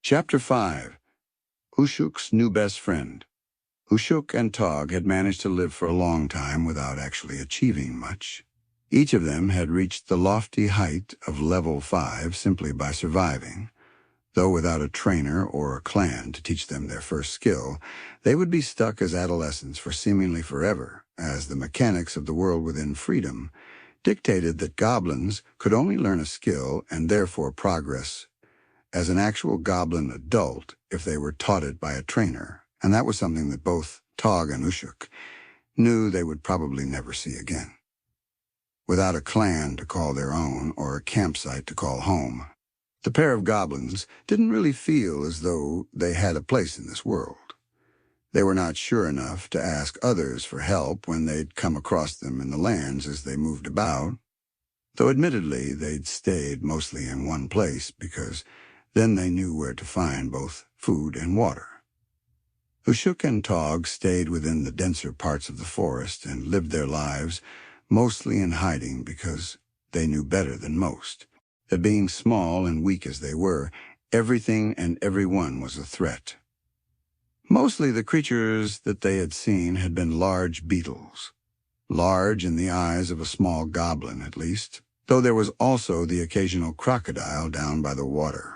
Chapter 5. Ushuk's New Best Friend. Ushuk and Tog had managed to live for a long time without actually achieving much. Each of them had reached the lofty height of level 5 simply by surviving. Though without a trainer or a clan to teach them their first skill, they would be stuck as adolescents for seemingly forever, as the mechanics of the world within freedom dictated that goblins could only learn a skill and therefore progress as an actual goblin adult if they were taught it by a trainer, and that was something that both Tog and Ushuk knew they would probably never see again. Without a clan to call their own or a campsite to call home, the pair of goblins didn't really feel as though they had a place in this world. They were not sure enough to ask others for help when they'd come across them in the lands as they moved about, though admittedly they'd stayed mostly in one place because then they knew where to find both food and water. Ushuk and Tog stayed within the denser parts of the forest and lived their lives mostly in hiding because they knew better than most that being small and weak as they were, everything and everyone was a threat. Mostly the creatures that they had seen had been large beetles. Large in the eyes of a small goblin, at least, though there was also the occasional crocodile down by the water.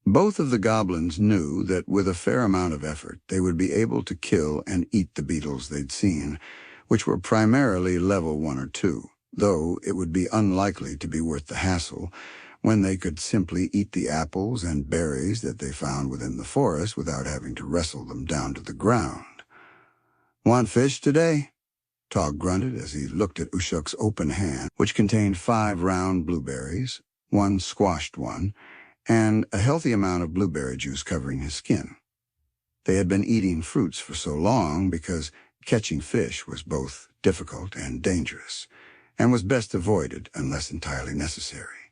Both of the goblins knew that with a fair amount of effort they would be able to kill and eat the beetles they'd seen, which were primarily level 1 or 2, though it would be unlikely to be worth the hassle when they could simply eat the apples and berries that they found within the forest without having to wrestle them down to the ground. "Want fish today?" Tog grunted as he looked at Ushuk's open hand, which contained 5 round blueberries, 1 squashed one, and a healthy amount of blueberry juice covering his skin. They had been eating fruits for so long because catching fish was both difficult and dangerous, and was best avoided unless entirely necessary.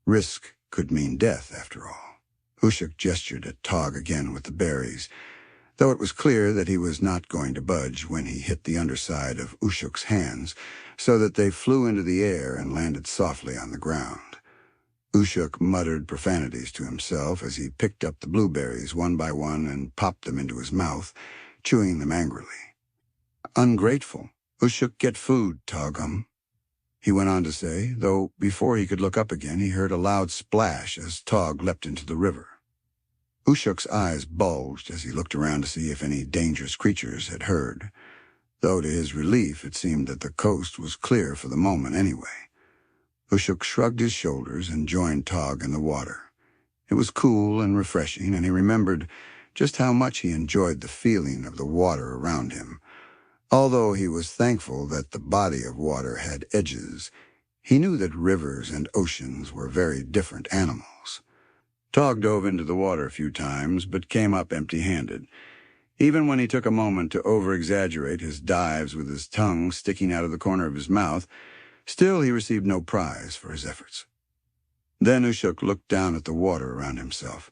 Risk could mean death, after all. Ushuk gestured at Tog again with the berries, though it was clear that he was not going to budge when he hit the underside of Ushuk's hands, so that they flew into the air and landed softly on the ground. Ushuk muttered profanities to himself as he picked up the blueberries one by one and popped them into his mouth, chewing them angrily. "Ungrateful. Ushuk, get food, Tog, he went on to say, though before he could look up again he heard a loud splash as Tog leapt into the river. Ushuk's eyes bulged as he looked around to see if any dangerous creatures had heard, though to his relief it seemed that the coast was clear for the moment anyway. Ushuk shrugged his shoulders and joined Tog in the water. It was cool and refreshing, and he remembered just how much he enjoyed the feeling of the water around him. Although he was thankful that the body of water had edges, he knew that rivers and oceans were very different animals. Tog dove into the water a few times, but came up empty-handed. Even when he took a moment to over-exaggerate his dives with his tongue sticking out of the corner of his mouth, still he received no prize for his efforts. Then Ushuk looked down at the water around himself.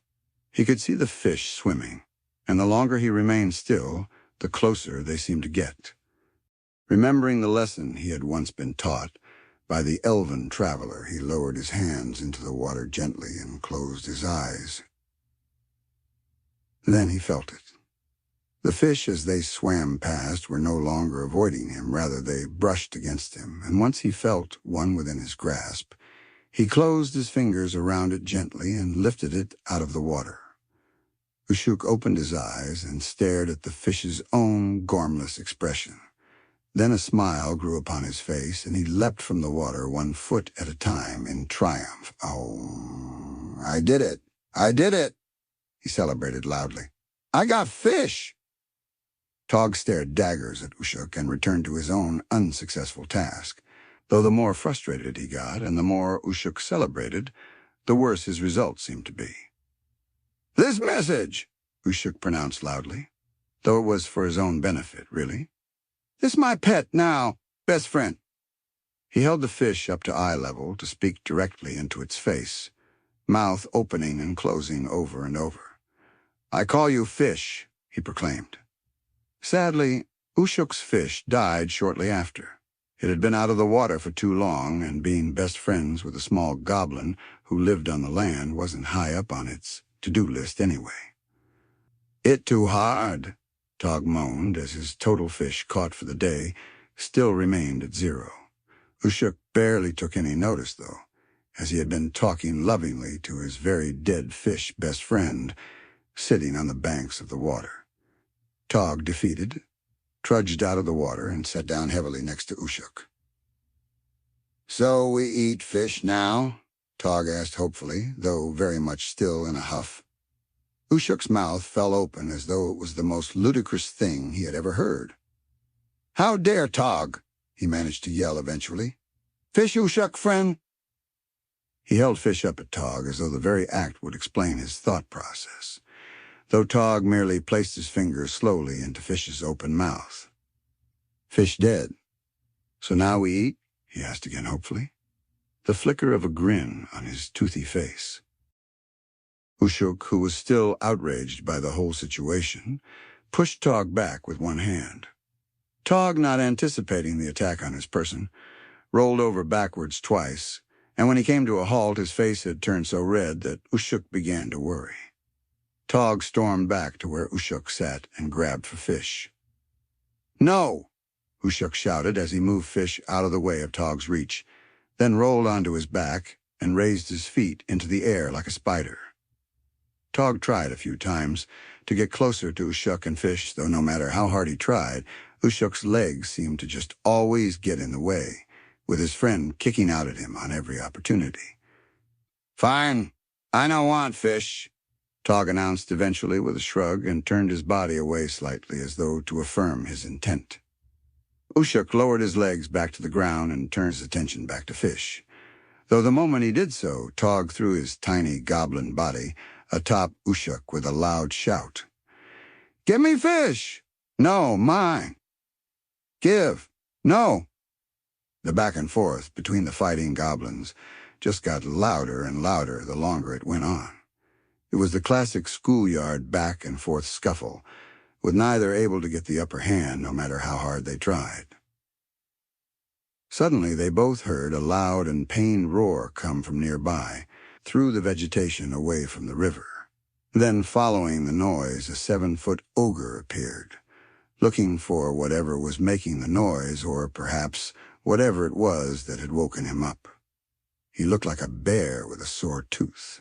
He could see the fish swimming, and the longer he remained still, the closer they seemed to get. Remembering the lesson he had once been taught by the Elven traveler, he lowered his hands into the water gently and closed his eyes. Then he felt it. The fish, as they swam past, were no longer avoiding him, rather they brushed against him, and once he felt one within his grasp, he closed his fingers around it gently and lifted it out of the water. Ushuk opened his eyes and stared at the fish's own gormless expression. Then a smile grew upon his face, and he leapt from the water 1 foot at a time in triumph. "Oh, I did it! I did it!" he celebrated loudly. "I got fish!" Tog stared daggers at Ushuk and returned to his own unsuccessful task, though the more frustrated he got and the more Ushuk celebrated, the worse his results seemed to be. "This message," Ushuk pronounced loudly, though it was for his own benefit, really. "This my pet now, best friend." He held the fish up to eye level to speak directly into its face, mouth opening and closing over and over. "I call you Fish," he proclaimed. Sadly, Ushuk's fish died shortly after. It had been out of the water for too long, and being best friends with a small goblin who lived on the land wasn't high up on its to-do list anyway. "It too hard," Tog moaned as his total fish caught for the day still remained at 0. Ushuk barely took any notice, though, as he had been talking lovingly to his very dead fish best friend, sitting on the banks of the water. Tog, defeated, trudged out of the water and sat down heavily next to Ushuk. "So we eat fish now?" Tog asked hopefully, though very much still in a huff. Ushuk's mouth fell open as though it was the most ludicrous thing he had ever heard. "How dare Tog?" he managed to yell eventually. "Fish Ushuk, friend?" He held fish up at Tog as though the very act would explain his thought process, though Tog merely placed his fingers slowly into Fish's open mouth. "Fish dead. So now we eat?" he asked again hopefully, the flicker of a grin on his toothy face. Ushuk, who was still outraged by the whole situation, pushed Tog back with one hand. Tog, not anticipating the attack on his person, rolled over backwards twice, and when he came to a halt, his face had turned so red that Ushuk began to worry. Tog stormed back to where Ushuk sat and grabbed for Fish. "No!" Ushuk shouted as he moved Fish out of the way of Tog's reach, then rolled onto his back and raised his feet into the air like a spider. Tog tried a few times to get closer to Ushuk and Fish, though no matter how hard he tried, Ushuk's legs seemed to just always get in the way, with his friend kicking out at him on every opportunity. "Fine, I no want Fish," Tog announced eventually with a shrug and turned his body away slightly as though to affirm his intent. Ushuk lowered his legs back to the ground and turned his attention back to Fish, though the moment he did so, Tog threw his tiny goblin body atop Ushuk with a loud shout. "Give me Fish! No, mine! Give! No!" The back and forth between the fighting goblins just got louder and louder the longer it went on. It was the classic schoolyard back and forth scuffle, with neither able to get the upper hand no matter how hard they tried. Suddenly they both heard a loud and pained roar come from nearby, through the vegetation away from the river. Then, following the noise, a 7-foot ogre appeared, looking for whatever was making the noise, or perhaps whatever it was that had woken him up. He looked like a bear with a sore tooth.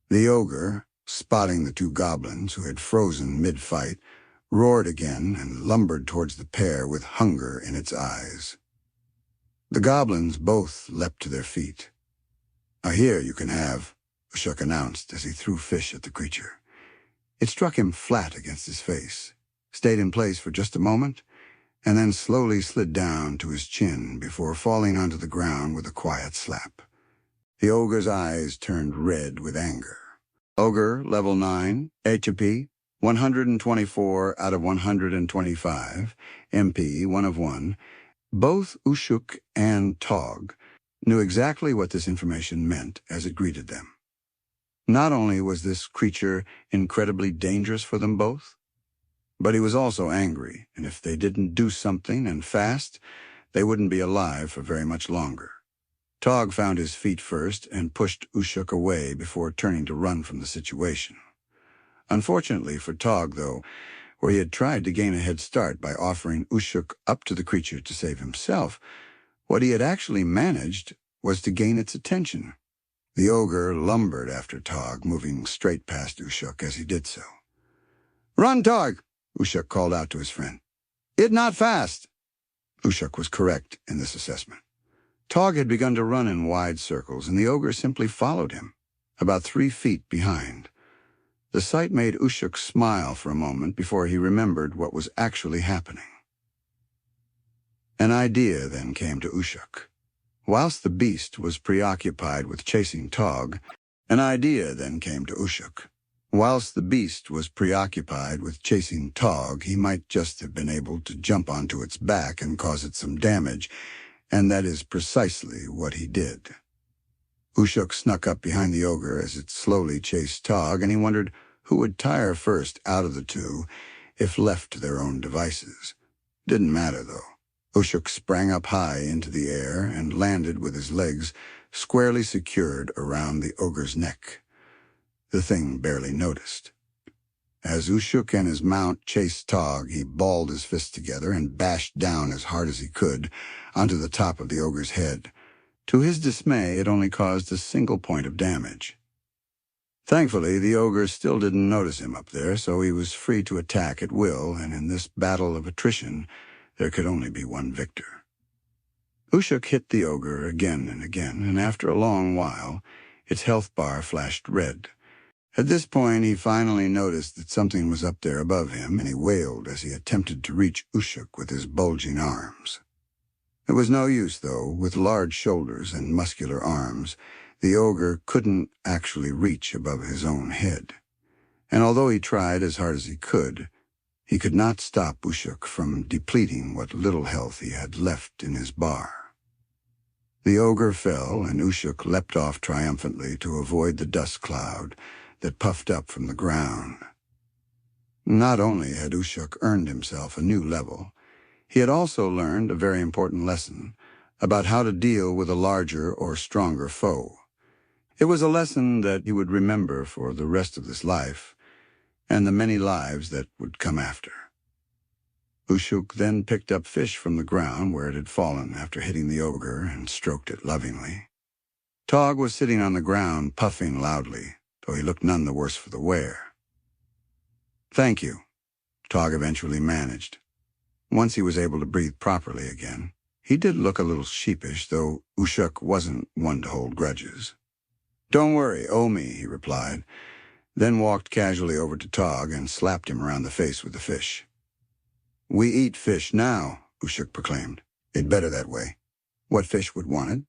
The ogre, spotting the two goblins who had frozen mid-fight, roared again and lumbered towards the pair with hunger in its eyes. The goblins both leapt to their feet. "Here you can have," Ushuk announced as he threw Fish at the creature. It struck him flat against his face, stayed in place for just a moment, and then slowly slid down to his chin before falling onto the ground with a quiet slap. The ogre's eyes turned red with anger. Ogre, level 9, HP, 124 out of 125, MP, 1 of 1. Both Ushuk and Tog knew exactly what this information meant as it greeted them. Not only was this creature incredibly dangerous for them both, but he was also angry, and if they didn't do something and fast, they wouldn't be alive for very much longer. Tog found his feet first and pushed Ushuk away before turning to run from the situation. Unfortunately for Tog, though, where he had tried to gain a head start by offering Ushuk up to the creature to save himself, what he had actually managed was to gain its attention. The ogre lumbered after Tog, moving straight past Ushuk as he did so. "Run, Tog!" Ushuk called out to his friend. "It not fast!" Ushuk was correct in this assessment. Tog had begun to run in wide circles, and the ogre simply followed him, about 3 feet behind. The sight made Ushuk smile for a moment before he remembered what was actually happening. An idea then came to Ushuk. Whilst the beast was preoccupied with chasing Tog, he might just have been able to jump onto its back and cause it some damage, and that is precisely what he did. Ushuk snuck up behind the ogre as it slowly chased Tog, and he wondered who would tire first out of the two if left to their own devices. Didn't matter, though. Ushuk sprang up high into the air and landed with his legs squarely secured around the ogre's neck. the thing barely noticed. As Ushuk and his mount chased Tog, he balled his fists together and bashed down as hard as he could onto the top of the ogre's head. To his dismay, it only caused a single point of damage. Thankfully, the ogre still didn't notice him up there, so he was free to attack at will, and in this battle of attrition, there could only be one victor. Ushuk hit the ogre again and again, and after a long while, its health bar flashed red. At this point, he finally noticed that something was up there above him, and he wailed as he attempted to reach Ushuk with his bulging arms. It was no use, though. With large shoulders and muscular arms, the ogre couldn't actually reach above his own head. And although he tried as hard as he could not stop Ushuk from depleting what little health he had left in his bar. The ogre fell, and Ushuk leapt off triumphantly to avoid the dust cloud that puffed up from the ground. Not only had Ushuk earned himself a new level, he had also learned a very important lesson about how to deal with a larger or stronger foe. It was a lesson that he would remember for the rest of his life, and the many lives that would come after. Ushuk then picked up fish from the ground where it had fallen after hitting the ogre and stroked it lovingly. Tog was sitting on the ground, puffing loudly, though he looked none the worse for the wear. "Thank you," Tog eventually managed. Once he was able to breathe properly again, he did look a little sheepish, though Ushuk wasn't one to hold grudges. "Don't worry, owe me," he replied, then walked casually over to Tog and slapped him around the face with the fish. "We eat fish now," Ushuk proclaimed. "It's better that way. What fish would want it?"